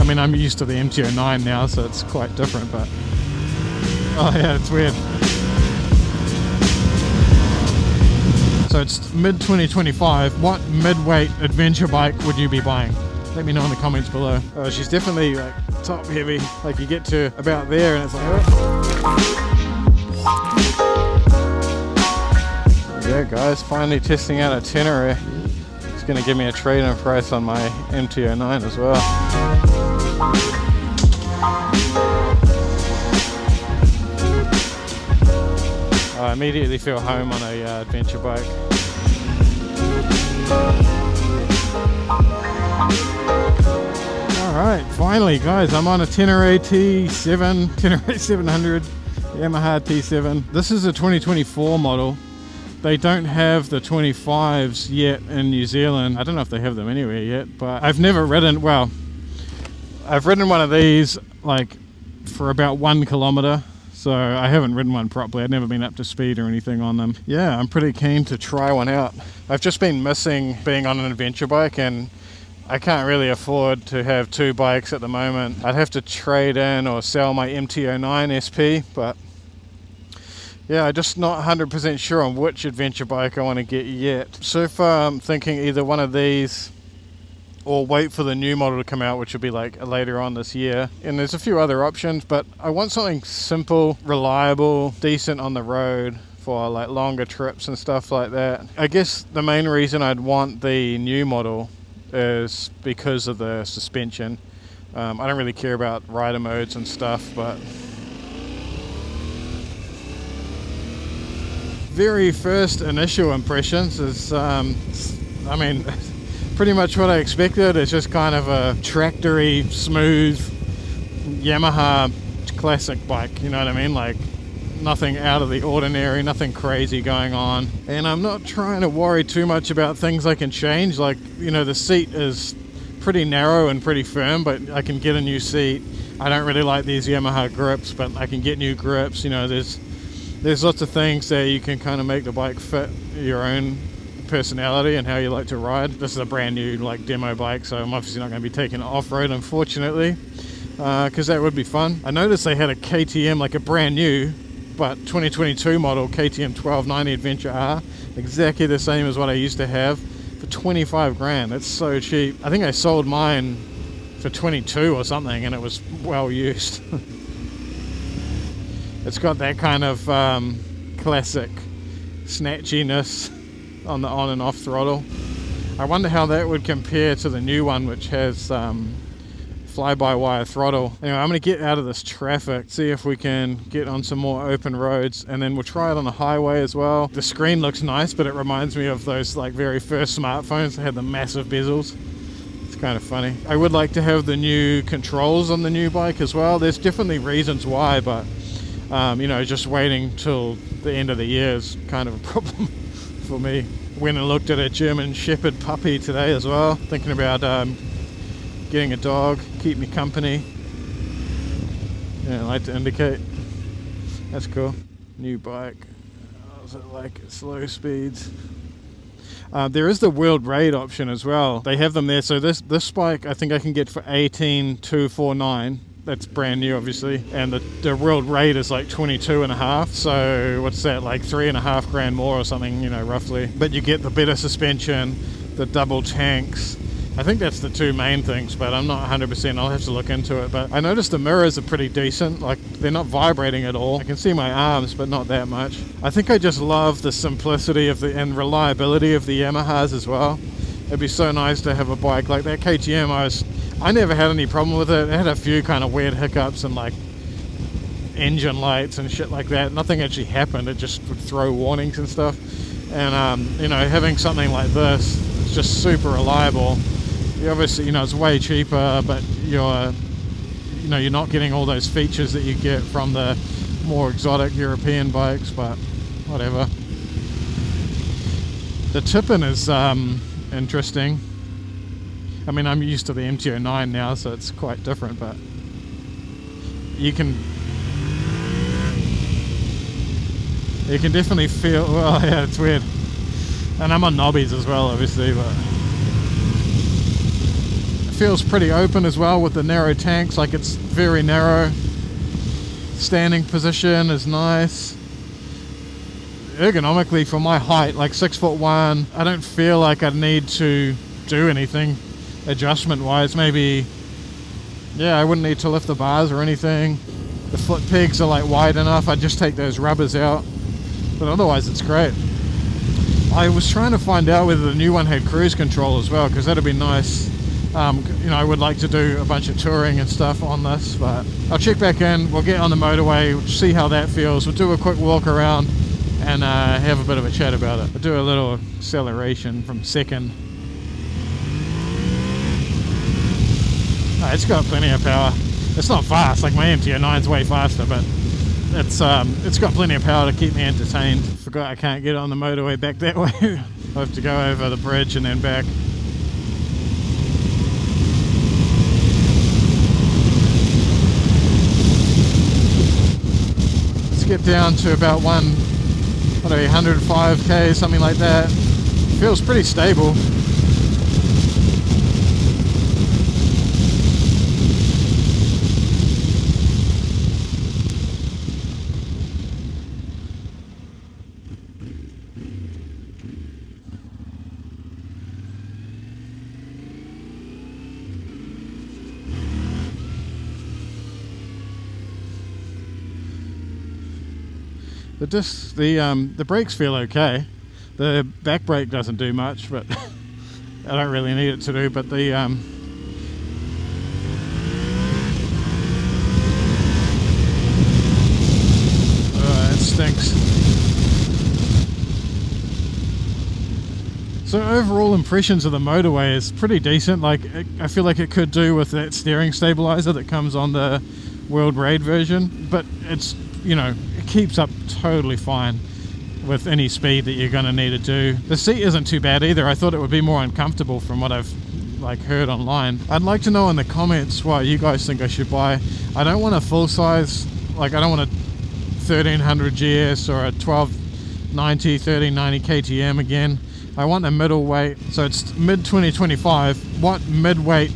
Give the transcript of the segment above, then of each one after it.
mean, I'm used to the MT09 now, so it's quite different, but oh yeah, it's weird. So it's mid-2025. What mid-weight adventure bike would you be buying? Let me know in the comments below. Oh, she's definitely like top heavy. Like you get to about there and it's like, oh. Yeah guys, finally testing out a Tenere. It's gonna give me a trade-in price on my MT09 as well. I immediately feel home on a adventure bike. Alright, finally guys, I'm on a Tenere T7, Tenere 700, Yamaha T7. This is a 2024 model. They don't have the 25s yet in New Zealand. I don't know if they have them anywhere yet, but I've never ridden, well, I've ridden one of these like for about 1 kilometer. So I haven't ridden one properly. I've never been up to speed or anything on them. Yeah, I'm pretty keen to try one out. I've just been missing being on an adventure bike, and I can't really afford to have 2 bikes at the moment. I'd have to trade in or sell my MT09SP, but yeah, I'm just not 100% sure on which adventure bike I want to get yet. So far I'm thinking either one of these or wait for the new model to come out, which will be like later on this year. And there's a few other options, but I want something simple, reliable, decent on the road for like longer trips and stuff like that. I guess the main reason I'd want the new model is because of the suspension. I don't really care about rider modes and stuff, but very first initial impressions is, I mean, pretty much what I expected. It's just kind of a tractory, smooth Yamaha classic bike, you know what I mean? Like nothing out of the ordinary, nothing crazy going on. And I'm not trying to worry too much about things I can change. Like, you know, the seat is pretty narrow and pretty firm, but I can get a new seat. I don't really like these Yamaha grips, but I can get new grips. You know, there's lots of things that you can kind of make the bike fit your own personality and how you like to ride. This is a brand new like demo bike, so I'm obviously not going to be taking it off-road, unfortunately, because that would be fun. I noticed they had a KTM, like a brand new but 2022 model KTM 1290 Adventure R, exactly the same as what I used to have, for 25 grand. That's so cheap. I think I sold mine for 22 or something, and it was well used. It's got that kind of classic snatchiness on the on and off throttle. I wonder how that would compare to the new one, which has fly-by-wire throttle. Anyway, I'm going to get out of this traffic, see if we can get on some more open roads, and then we'll try it on the highway as well. The screen looks nice, but it reminds me of those like very first smartphones that had the massive bezels. It's kind of funny. I would like to have the new controls on the new bike as well. There's definitely reasons why, but you know, just waiting till the end of the year is kind of a problem for me. Went and looked at a German Shepherd puppy today as well, thinking about getting a dog, keep me company. Yeah, I like to indicate. That's cool. New bike. How's it like at slow speeds? There is the World Raid option as well. They have them there. So this bike I think I can get for 18,249. That's brand new, obviously, and the World Raid is like 22.5. So what's that, like 3.5 grand more or something, you know, roughly. But you get the better suspension, the double tanks. I think that's the two main things, but I'm not 100%. I'll have to look into it. But I noticed the mirrors are pretty decent. Like, they're not vibrating at all. I can see my arms, but not that much. I think I just love the simplicity of and reliability of the Yamahas as well. It'd be so nice to have a bike like that KTM. I never had any problem with it. It had a few kind of weird hiccups and like engine lights and shit like that. Nothing actually happened. It just would throw warnings and stuff. And you know, having something like this, it's just super reliable. You obviously, you know, it's way cheaper, but you're not getting all those features that you get from the more exotic European bikes, but whatever. The tipping is interesting. I mean, I'm used to the MT09 now, so it's quite different, but you can definitely feel, well, yeah, it's weird. And I'm on knobbies as well, obviously, but feels pretty open as well with the narrow tanks, like it's very narrow. Standing position is nice. Ergonomically for my height, like 6'1", I don't feel like I need to do anything adjustment wise. Maybe, yeah, I wouldn't need to lift the bars or anything. The foot pegs are like wide enough, I'd just take those rubbers out, but otherwise it's great. I was trying to find out whether the new one had cruise control as well, because that'd be nice. You know, I would like to do a bunch of touring and stuff on this, but I'll check back in, we'll get on the motorway, see how that feels, we'll do a quick walk around and have a bit of a chat about it. We'll do a little acceleration from second. Oh, it's got plenty of power. It's not fast, like my MT09's way faster, but it's got plenty of power to keep me entertained. Forgot I can't get on the motorway back that way. I have to go over the bridge and then back. Let's get down to about 105k, something like that. Feels pretty stable. The brakes feel okay. The back brake doesn't do much, but I don't really need it to do. But the oh, that stinks. So overall impressions of the Motorway is pretty decent. Like, I feel like it could do with that steering stabilizer that comes on the World Raid version, but it's, you know, it keeps up totally fine with any speed that you're going to need to do. The seat isn't too bad either. I thought it would be more uncomfortable from what I've heard online. I'd like to know in the comments what you guys think I should buy. I don't want a full size, I don't want a 1300 GS or a 1290 1390 KTM again. I want a middleweight, so it's mid 2025. What mid-weight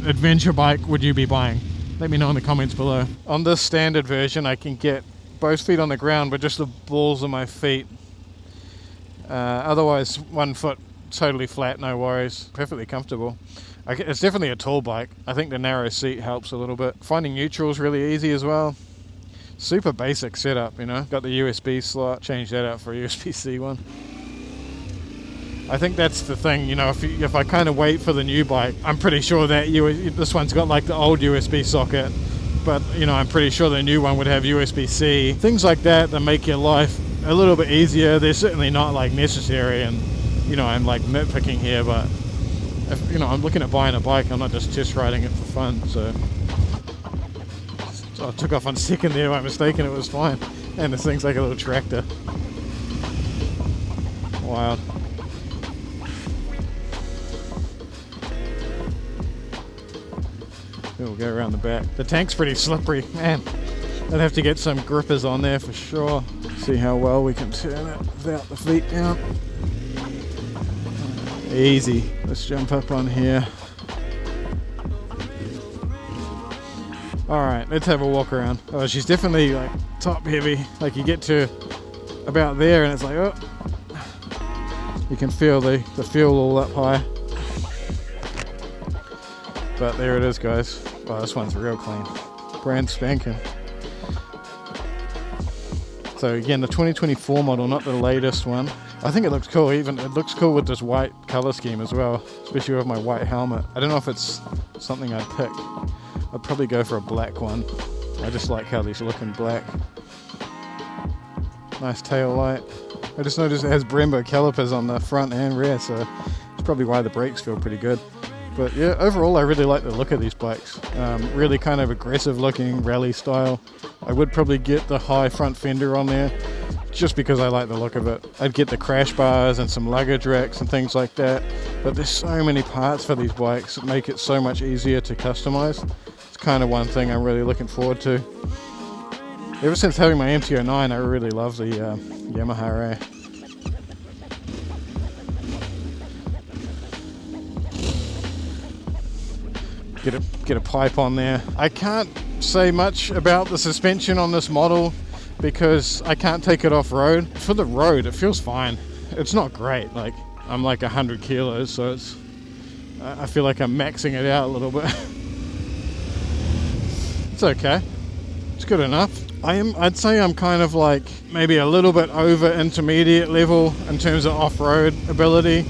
adventure bike would you be buying? Let me know in the comments below. On this standard version I can get both feet on the ground but just the balls of my feet. Otherwise one foot totally flat, no worries, perfectly comfortable. It's definitely a tall bike. I think the narrow seat helps a little bit. Finding neutral is really easy as well. Super basic setup, you know. Got the USB slot, change that out for a USB-C one. I think that's the thing, you know, if I kind of wait for the new bike, I'm pretty sure that this one's got like the old USB socket, but you know, I'm pretty sure the new one would have USB-C. Things like that make your life a little bit easier. They're certainly not like necessary, and you know, I'm like nitpicking here, but if, you know, I'm looking at buying a bike, I'm not just test riding it for fun. So I took off on second there by mistake and it was fine. And this thing's like a little tractor. Wild. We'll go around the back. The tank's pretty slippery, man. I'd have to get some grippers on there for sure. See how well we can turn it without the feet down. Easy. Let's jump up on here. Alright, let's have a walk around. Oh, she's definitely like top heavy. Like you get to about there and it's like, oh. You can feel the fuel all up high. But there it is, guys. Wow, this one's real clean. Brand spanking. So again, the 2024 model, not the latest one. I think it looks cool. Even it looks cool with this white color scheme as well, especially with my white helmet. I don't know if it's something I'd pick. I'd probably go for a black one. I just like how these look in black. Nice tail light. I just noticed it has Brembo calipers on the front and rear, so it's probably why the brakes feel pretty good. But yeah, overall I really like the look of these bikes. Really kind of aggressive looking, rally style. I would probably get the high front fender on there, just because I like the look of it. I'd get the crash bars and some luggage racks and things like that. But there's so many parts for these bikes that make it so much easier to customize. It's kind of one thing I'm really looking forward to. Ever since having my MT09, I really love the Yamaha array. get a pipe on there. I can't say much about the suspension on this model because I can't take it off-road. For the road, it feels fine. It's not great, like I'm like 100 kilos, so I feel like I'm maxing it out a little bit. It's okay. It's good enough. I'd say I'm kind of like maybe a little bit over intermediate level in terms of off-road ability.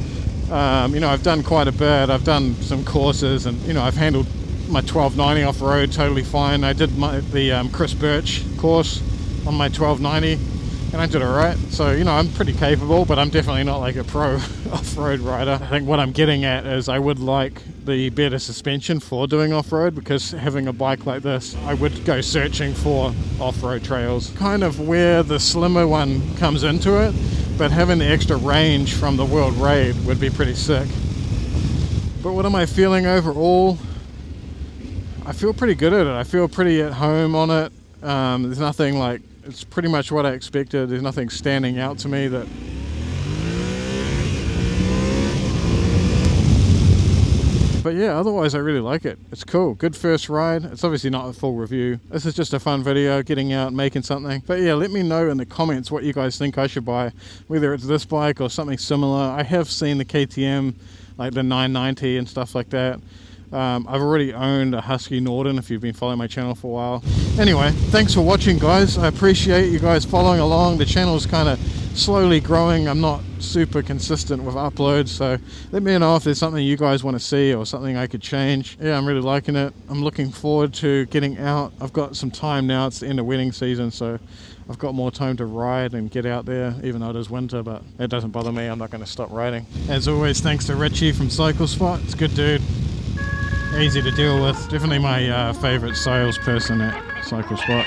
You know, I've done quite a bit. I've done some courses, and you know, I've handled my 1290 off-road totally fine. I did the Chris Birch course on my 1290, and I did alright. So you know, I'm pretty capable, but I'm definitely not like a pro off-road rider. I think what I'm getting at is I would like the better suspension for doing off-road, because having a bike like this, I would go searching for off-road trails. Kind of where the slimmer one comes into it, but having the extra range from the World Raid would be pretty sick. But what am I feeling overall? I feel pretty good at it. I feel pretty at home on it. There's nothing like, it's pretty much what I expected. There's nothing standing out to me that... But yeah, otherwise I really like it. It's cool. Good first ride. It's obviously not a full review. This is just a fun video, getting out, making something. But yeah, let me know in the comments what you guys think I should buy. Whether it's this bike or something similar. I have seen the KTM, like the 990 and stuff like that. I've already owned a Husqvarna Norden if you've been following my channel for a while. Anyway, thanks for watching, guys. I appreciate you guys following along. The channel's kind of slowly growing. I'm not super consistent with uploads, so let me know if there's something you guys want to see or something I could change. Yeah, I'm really liking it. I'm looking forward to getting out. I've got some time now. It's the end of wedding season, so I've got more time to ride and get out there, even though it is winter, but it doesn't bother me. I'm not going to stop riding. As always, thanks to Richie from Cycle Spot. It's a good dude. Easy to deal with. Definitely my favorite salesperson at Cycle Spot.